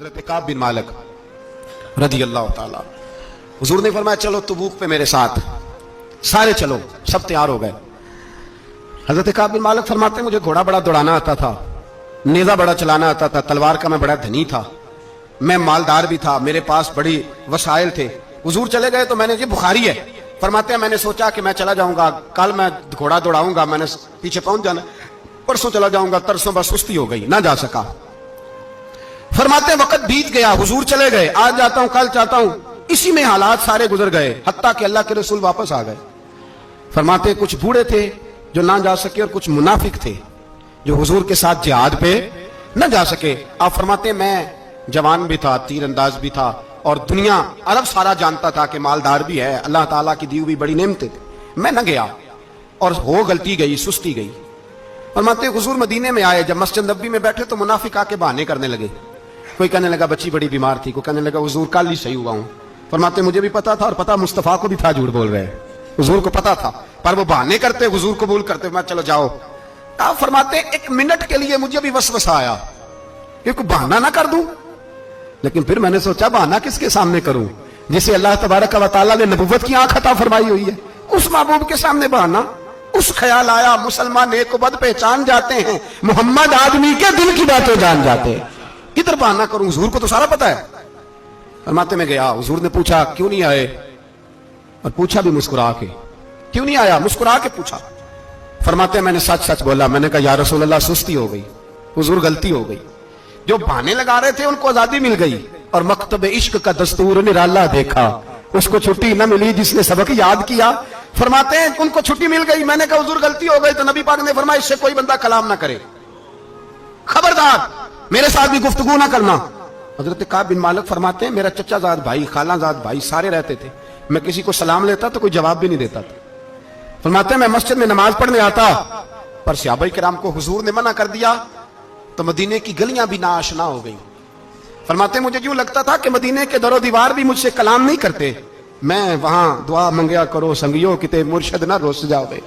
हजरत काब बिन मालिक रदी अल्लाह ताला। हुजूर ने फरमाया चलो तबूक पे मेरे साथ, सारे चलो, सब तैयार हो गए। हजरत काब बिन मालिक फरमाते मुझे घोड़ा बड़ा दौड़ाना आता था, नेजा बड़ा चलाना आता था, तलवार का मैं बड़ा धनी था, मैं मालदार भी था, मेरे पास बड़ी वसाइल थे। हुजूर चले गए तो मैंने, ये बुखारी है, फरमाते हैं मैंने सोचा कि मैं चला जाऊंगा, कल मैं घोड़ा दौड़ाऊंगा, मैंने पीछे पहुंच जाना, परसों चला जाऊंगा, तरसों बस सुस्ती हो गई, ना जा सका। फरमाते वक्त बीत गया, हुजूर चले गए, आज जाता हूं कल चाहता हूं, इसी में हालात सारे गुजर गए, हत्ता कि अल्लाह के रसूल वापस आ गए। फरमाते कुछ बूढ़े थे जो ना जा सके और कुछ मुनाफिक थे जो हुजूर के साथ जिहाद पे न जा सके। आप फरमाते मैं जवान भी था, तीर अंदाज भी था, और दुनिया अरब सारा जानता था कि मालदार भी है, अल्लाह ताला की दी हुई बड़ी नेमतें थी, मैं न गया और हो गलती गई, सुस्ती गई। फरमाते हुजूर मदीने में आए, जब मस्जिद नबी में बैठे तो मुनाफिक आके बहाने करने लगे, कोई कहने लगा बच्ची बड़ी बीमार थी, कोई कहने लगा हुजूर कल ही सही हुआ हूं। फरमाते मुझे भी पता था और पता मुस्तफा को भी था झूठ बोल रहे हैं, हुजूर को पता था, पर वो बहाने करते, हुजूर कबूल करते, मैं चलो जाओ। आप फरमाते एक मिनट के लिए मुझे भी वसवसा आया कि कोई बहाना ना कर दूं, लेकिन फिर मैंने सोचा बहाना किसके सामने करूं जिसे अल्लाह तबारक व तआला ने नबुव्वत की आंख अता फरमाई हुई है, उस महबूब के सामने बहाना। उस ख्याल आया मुसलमान नेक बद पहचान जाते हैं, मोहम्मद आदमी के दिल की बातें जान जाते हैं, किधर बहाना करूं, हुजूर को तो सारा पता है। फरमाते में गया, हुजूर ने पूछा क्यों नहीं आए, और पूछा भी मुस्कुरा के, क्यों नहीं आया, मुस्कुरा के पूछा। फरमाते मैंने सच सच बोला, मैंने कहा या रसूल अल्लाह सुस्ती हो गई, हुजूर गलती हो गई। जो बहाने लगा रहे थे उनको आजादी मिल गई, और मकतब इश्क का दस्तूर निराला देखा, उसको छुट्टी न मिली जिसने सबक याद किया। फरमाते हैं उनको छुट्टी मिल गई, मैंने कहा हुजूर गलती हो गई, तो नबी पाक ने फरमाया इससे कोई बंदा कलाम ना करे, खबरदार मेरे साथ भी गुफ्तगू ना करना। हजरत काब बिन मालिक फरमाते हैं मेरा चचाजाद भाई, खालाजाद भाई सारे रहते थे, मैं किसी को सलाम लेता तो कोई जवाब भी नहीं देता था। फरमाते हैं मैं मस्जिद में नमाज पढ़ने आता, पर सहाबा किराम को हुजूर ने मना कर दिया तो मदीने की गलियां भी नाआशना हो गई। फरमाते मुझे यूं लगता था कि मदीने के दरो दीवार भी मुझसे कलाम नहीं करते, मैं वहां दुआ मंगया करो संगियो किते मुर्शद ना रुस जावे,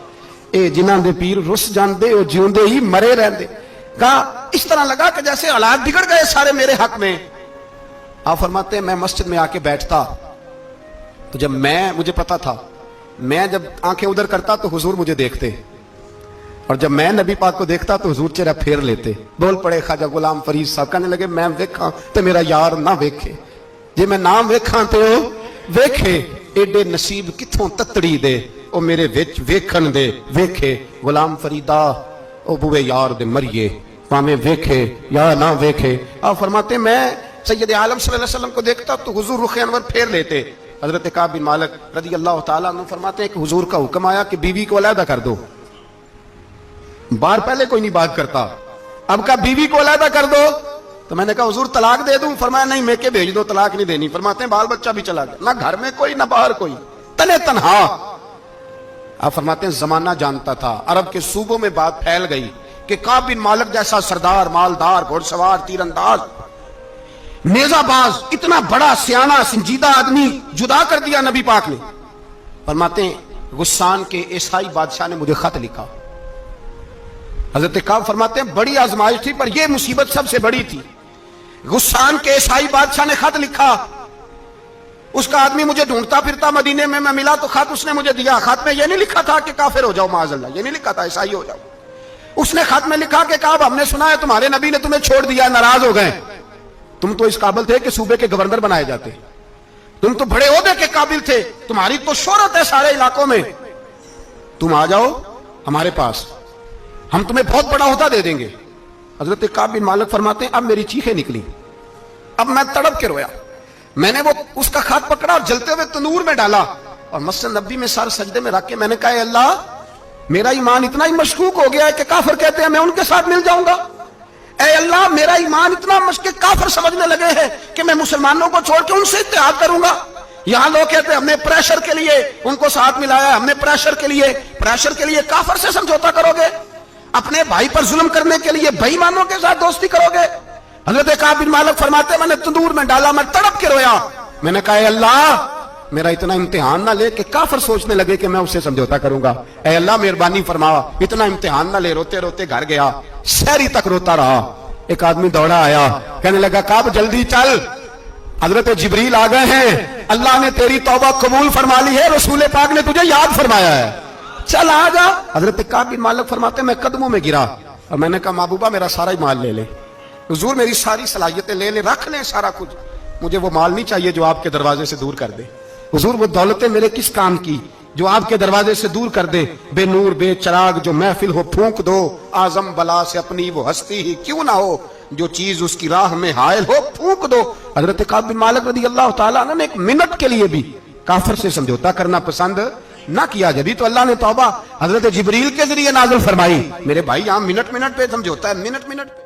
ए जिन्हां दे पीर रुस जांदे ओ जिउंदे ही मरे रहंदे। कहा इस तरह लगा कि जैसे हालात बिगड़ गए सारे मेरे हक में। आप फरमाते हैं मैं मस्जिद में आके बैठता तो जब मुझे पता था, मैं जब आंखें उधर करता तो हुजूर मुझे देखते, और जब मैं नबी पाक को देखता तो हुजूर चेहरा फेर लेते। बोल पड़े ख्वाजा गुलाम फरीद साहब, कहने लगे मैं वेखा तो मेरा यार ना वेखे, जे मैं नाम वेखा तो वेखे, एडे नसीब किथों ततड़ी दे ओ मेरे विच वेखन दे वेखे, गुलाम फरीदा ओ बुवे यार दे मरिए भाਵੇਂ वेखे या ना वेखे। आप फरमाते मैं सैयद आलम सल्लल्लाहु अलैहि वसल्लम को देखता तो हुजूर रुख अनवर फेर लेते। हजरत काब बिन मालिक रदी अल्लाह ताला अन्हु फरमाते हैं कि हुजूर का हुक्म आया कि बीवी को अलहदा कर दो। बार पहले कोई नहीं बात करता, अब का बीवी को अलहदा कर दो, तो मैंने कहा हुजूर तलाक दे दूं, फरमाया नहीं मेके भेज दो, तलाक नहीं देनी। फरमाते हैं बाल बच्चा भी चला गया, ना घर में कोई ना बाहर कोई, तने तन्हा। आप फरमाते हैं जमाना जानता था, अरब के सूबों में बात फैल गई कि काब बिन मालिक जैसा सरदार, मालदार, घुड़सवार, तीरंदाज, नेजाबाज, इतना बड़ा सियाना संजीदा आदमी जुदा कर दिया नबी पाक ने। फरमाते हैं गुस्सान के ईसाई बादशाह ने मुझे खत लिखा। हजरत काब फरमाते हैं बड़ी आजमाइश थी, पर यह मुसीबत सबसे बड़ी थी। गुस्सान के ईसाई बादशाह ने खत लिखा, उसका आदमी मुझे ढूंढता फिरता, मदीने में मैं मिला तो खत उसने मुझे दिया। खत में यह नहीं लिखा था कि काफिर हो जाओ माज़अल्लाह, यह नहीं लिखा था ईसाई हो जाओ। उसने खत में लिखा कि काब हमने सुना है तुम्हारे नबी ने तुम्हें छोड़ दिया, नाराज हो गए, तुम तो इस काबिल थे कि सूबे के गवर्नर बनाए जाते, तुम तो बड़े ओहदे के काबिल थे, तुम्हारी तो शोहरत है सारे इलाकों में, तुम आ जाओ हमारे पास, हम तुम्हें बहुत बड़ा ओहदा दे देंगे। हजरत काब बिन मालिक फरमाते हैं अब मेरी चीखें निकली, अब मैं तड़प के रोया। मैंने वो उसका खत पकड़ा और जलते हुए तनूर में डाला और मस्जिद नबी में सर सजदे में रख के मैंने कहा अल्लाह मेरा ईमान इतना ही मशकूक हो गया है कि काफिर कहते हैं मैं उनके साथ मिल जाऊंगा। ऐ अल्लाह मेरा ईमान इतना मशकूक, काफिर समझने लगे हैं कि मैं मुसलमानों को छोड़ के उनसे इत्तेहाद करूंगा। यहां लोग कहते हैं हमने प्रेशर के लिए उनको साथ मिलाया, हमने प्रेशर के लिए काफिर से समझौता करोगे, अपने भाई पर जुल्म करने के लिए बेईमानों के साथ दोस्ती करोगे। हजरत काब बिन मालिक फरमाते मैंने तंदूर में डाला, मैं तड़प के रोया। मैंने कहा अल्लाह मेरा इतना इम्तिहान ना ले कि काफिर सोचने लगे कि मैं उससे समझौता करूंगा। ऐ अल्लाह मेहरबानी फरमा, इतना इम्तिहान ना ले। रोते रोते घर गया, शहरी तक रोता रहा। ایک آدمی دوڑا آیا, کہنے لگا کعب جلدی چل, حضرت جبریل آ گئے ہیں, اللہ نے تیری توبہ قبول فرما لی ہے, رسول پاک نے تجھے یاد فرمایا ہے, چل آ جا. حضرت کعب بن مالک فرماتے ہیں میں قدموں میں گرا اور میں نے کہا محبوبہ میرا سارا ہی مال لے لے, حضور میری ساری صلاحیتیں لے لیں, رکھ لیں سارا کچھ, مجھے وہ مال نہیں چاہیے جو آپ کے دروازے سے دور کر دے. حضور وہ دولتیں میرے کس کام کی جو آپ کے دروازے سے دور کر دے, بے نور بے چراغ جو محفل ہو پھونک دو, اعظم بلا سے اپنی وہ ہستی ہی کیوں نہ ہو, جو چیز اس کی راہ میں حائل ہو پھونک دو. حضرت کعب بن مالک رضی اللہ تعالیٰ عنہ نے ایک منٹ کے لیے بھی کافر سے سمجھوتا کرنا پسند نہ کیا. جبھی تو اللہ نے توبہ حضرت جبریل کے ذریعے نازل فرمائی. میرے بھائی یہاں منٹ پہ سمجھوتا ہے, منٹ پہ